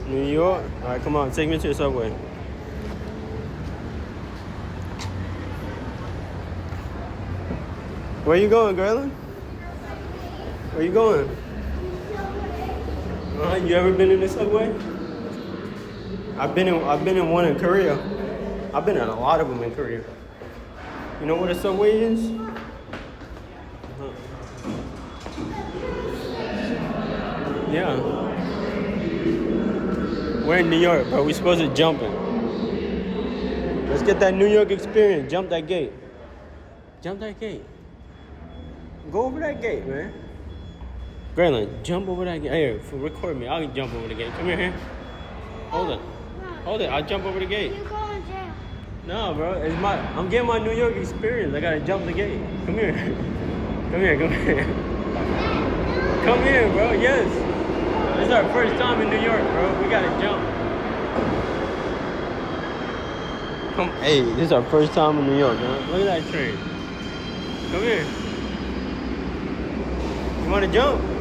New York? Alright, come on, take me to the subway. Where you going, Graylin? Where you going? You ever been in the subway? I've been in one in Korea. I've been in a lot of them in Korea. You know what a subway is? Yeah. We're in New York, but we're supposed to jump it. Let's get that New York experience. Jump that gate. Jump that gate. Go over that gate, man. Graylin, jump over that gate. Here, record me. I'll jump over the gate. Come here. Hold it. Hold it. I'll jump over the gate. You go in jail. No, bro. I'm getting my New York experience. I gotta jump the gate. Come here. Come here. Come here. Come here, bro. Yes. This is our first time in New York, bro. We gotta jump. Come. Hey, this is our first time in New York, man. Look at that train. Come here. You wanna jump?